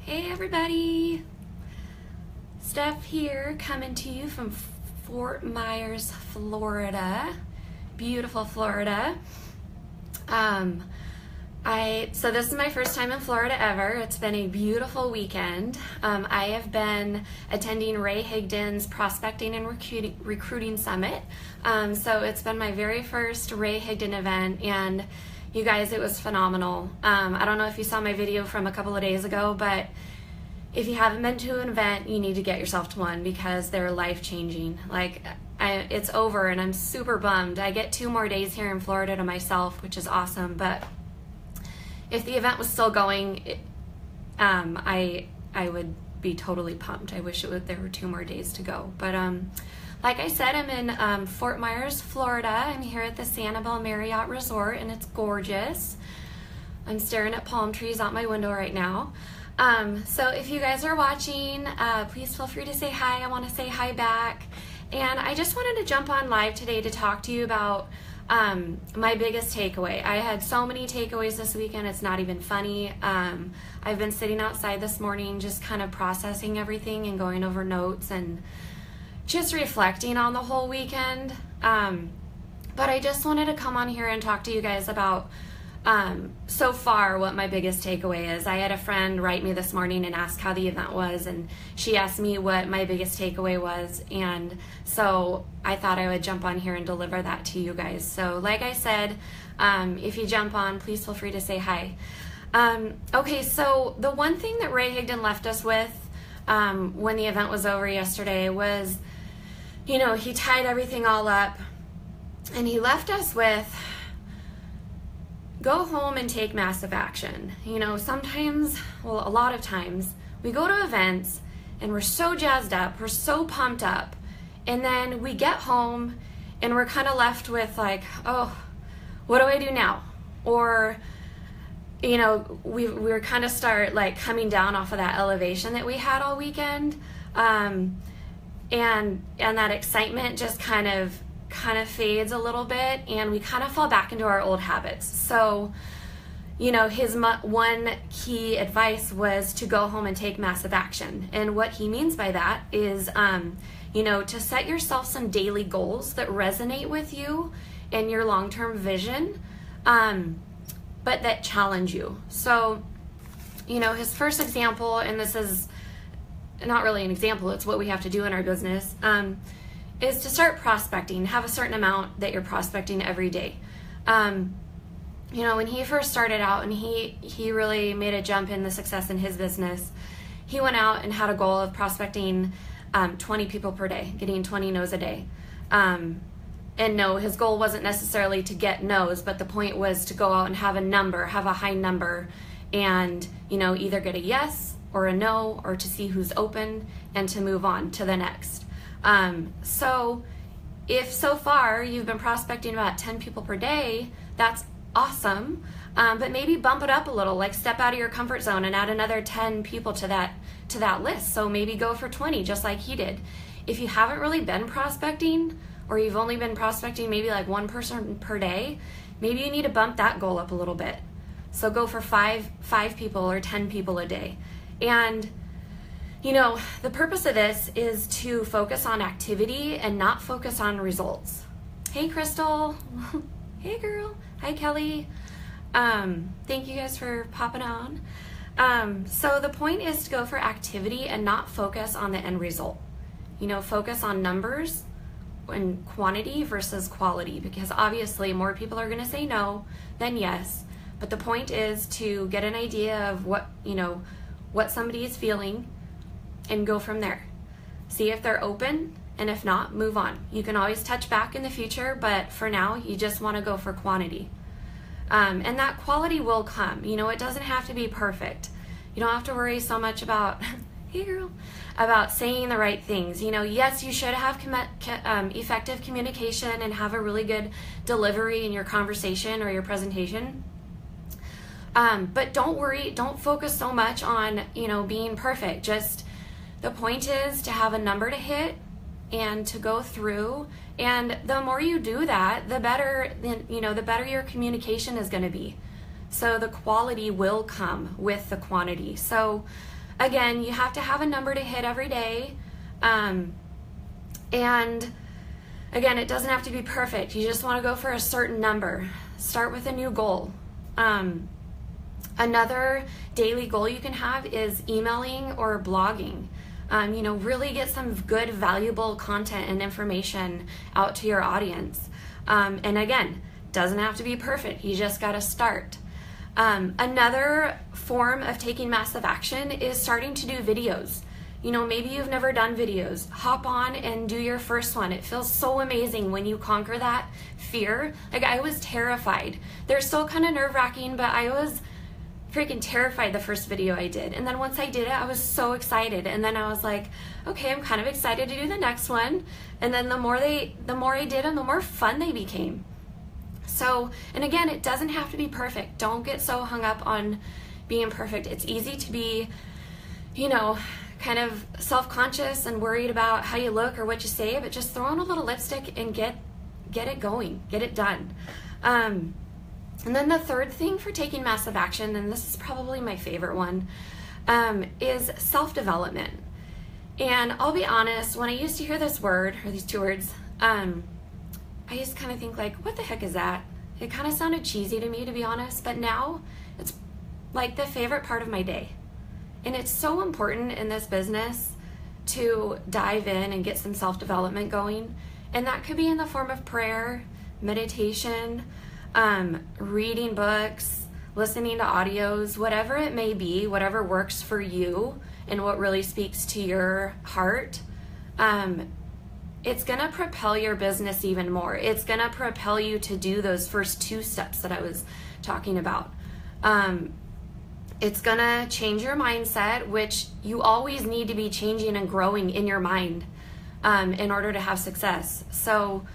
Hey everybody, Steph here, coming to you from Fort Myers, Florida. Beautiful Florida. So this is my first time in Florida ever. It's been a beautiful weekend. I have been attending Ray Higdon's Prospecting and Recruiting Summit. So it's been my very first Ray Higdon event, and you guys, it was phenomenal. I don't know if you saw my video from a couple of days ago, but if you haven't been to an event, you need to get yourself to one because they're life-changing. It's over and I'm super bummed. I get 2 more days here in Florida to myself, which is awesome, but if the event was still going, I would be totally pumped. I wish there were 2 more days to go. But like I said, I'm in Fort Myers, Florida. I'm here at the Sanibel Marriott Resort, and it's gorgeous. I'm staring at palm trees out my window right now. So if you guys are watching, please feel free to say hi. I want to say hi back. And I just wanted to jump on live today to talk to you about my biggest takeaway. I had so many takeaways this weekend, it's not even funny. I've been sitting outside this morning just kind of processing everything and going over notes and just reflecting on the whole weekend. But I just wanted to come on here and talk to you guys about so far what my biggest takeaway is. I had a friend write me this morning and ask how the event was, and she asked me what my biggest takeaway was, and so I thought I would jump on here and deliver that to you guys. So like I said, if you jump on, please feel free to say hi. Okay, so the one thing that Ray Higdon left us with when the event was over yesterday was, he tied everything all up and he left us with, go home and take massive action. Sometimes, well, a lot of times, we go to events and we're so jazzed up, we're so pumped up, and then we get home and we're kind of left with like, oh, what do I do now? Or, we're kind of start like coming down off of that elevation that we had all weekend, and that excitement just kind of fades a little bit, and we kind of fall back into our old habits. So, his one key advice was to go home and take massive action. And what he means by that is, to set yourself some daily goals that resonate with you and your long-term vision, but that challenge you. So, his first example, and this is not really an example, it's what we have to do in our business, is to start prospecting. Have a certain amount that you're prospecting every day. When he first started out and he really made a jump in the success in his business, he went out and had a goal of prospecting 20 people per day, getting 20 no's a day. And no, his goal wasn't necessarily to get no's, but the point was to go out and have a high number, and either get a yes or a no, or to see who's open and to move on to the next. So if so far you've been prospecting about 10 people per day, that's awesome. But maybe bump it up a little, like step out of your comfort zone and add another 10 people to that list. So maybe go for 20, just like he did. If you haven't really been prospecting, or you've only been prospecting maybe like 1 person per day, maybe you need to bump that goal up a little bit. So go for 5 people or 10 people a day. And the purpose of this is to focus on activity and not focus on results. Hey, Crystal. Hey, girl. Hi, Kelly. Thank you guys for popping on. So the point is to go for activity and not focus on the end result. Focus on numbers and quantity versus quality, because obviously more people are going to say no than yes. But the point is to get an idea of what somebody is feeling, and go from there. See if they're open, and if not, move on. You can always touch back in the future, but for now, you just want to go for quantity. And that quality will come. It doesn't have to be perfect. You don't have to worry so much about, hey girl, about saying the right things. Yes, you should have effective communication and have a really good delivery in your conversation or your presentation. But don't worry, don't focus so much on, being perfect. Just, the point is to have a number to hit and to go through, and the more you do that, the better, the better your communication is going to be. So the quality will come with the quantity. So again, you have to have a number to hit every day. And again, it doesn't have to be perfect. You just want to go for a certain number. Start with a new goal. Another daily goal you can have is emailing or blogging. Really get some good, valuable content and information out to your audience. And again, doesn't have to be perfect. You just got to start. Another form of taking massive action is starting to do videos. Maybe you've never done videos. Hop on and do your first one. It feels so amazing when you conquer that fear. Like, I was terrified. They're still kind of nerve-wracking, but I was freaking terrified the first video I did. And then once I did it, I was so excited. And then I was like, okay, I'm kind of excited to do the next one. And then the more I did them, the more fun they became. So, and again, it doesn't have to be perfect. Don't get so hung up on being perfect. It's easy to be, kind of self-conscious and worried about how you look or what you say, but just throw on a little lipstick and get it going, get it done. And then the third thing for taking massive action, and this is probably my favorite one, is self-development. And I'll be honest, when I used to hear this word, or these two words, I used to kind of think like, what the heck is that? It kind of sounded cheesy to me, to be honest, but now it's like the favorite part of my day. And it's so important in this business to dive in and get some self-development going. And that could be in the form of prayer, meditation, reading books, listening to audios, whatever it may be, whatever works for you and what really speaks to your heart. It's gonna propel your business even more. It's gonna propel you to do those first two steps that I was talking about. It's gonna change your mindset, which you always need to be changing and growing in your mind in order to have success. So,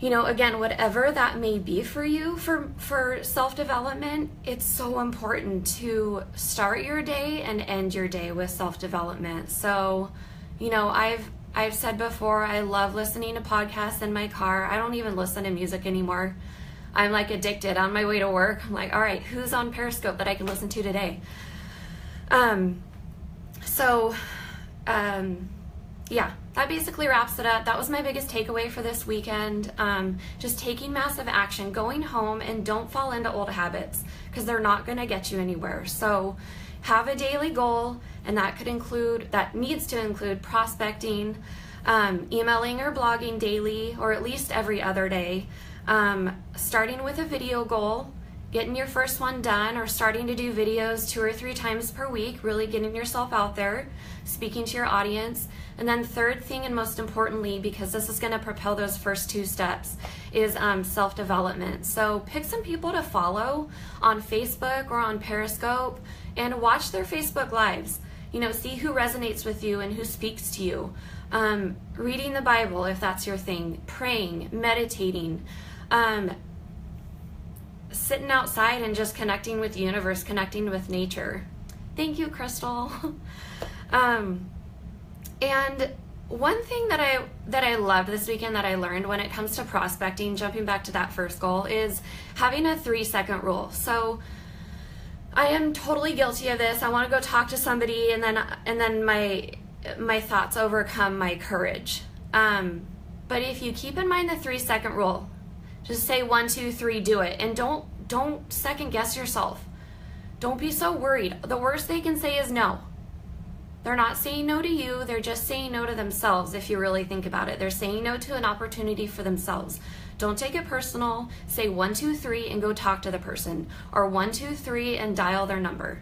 again, whatever that may be for you for self-development, it's so important to start your day and end your day with self-development. So, I've said before, I love listening to podcasts in my car. I don't even listen to music anymore. I'm like addicted. On my way to work, I'm like, all right, who's on Periscope that I can listen to today? Yeah, that basically wraps it up. That was my biggest takeaway for this weekend. Just taking massive action, going home, and don't fall into old habits because they're not going to get you anywhere. So have a daily goal, and that needs to include prospecting, emailing or blogging daily, or at least every other day. Starting with a video goal, getting your first one done, or starting to do videos 2 or 3 times per week, really getting yourself out there, speaking to your audience. And then third thing, and most importantly, because this is going to propel those first 2 steps, is self-development. So pick some people to follow on Facebook or on Periscope and watch their Facebook lives. See who resonates with you and who speaks to you. Reading the Bible, if that's your thing, praying, meditating, sitting outside and just connecting with the universe, connecting with nature. Thank you, Crystal. And one thing that I loved this weekend that I learned when it comes to prospecting, jumping back to that first goal, is having a 3-second rule. So I am totally guilty of this. I want to go talk to somebody, and then my thoughts overcome my courage. But if you keep in mind the 3-second rule, just say 1, 2, 3, do it, and don't second guess yourself. Don't be so worried. The worst they can say is no. They're not saying no to you, they're just saying no to themselves. If you really think about it, they're saying no to an opportunity for themselves. Don't take it personal. Say 1, 2, 3 and go talk to the person, or 1, 2, 3 and dial their number.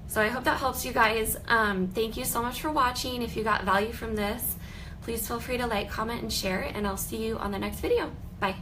So I hope that helps you guys. Thank you so much for watching. If you got value from this, please feel free to like, comment, and share, and I'll see you on the next video. Bye.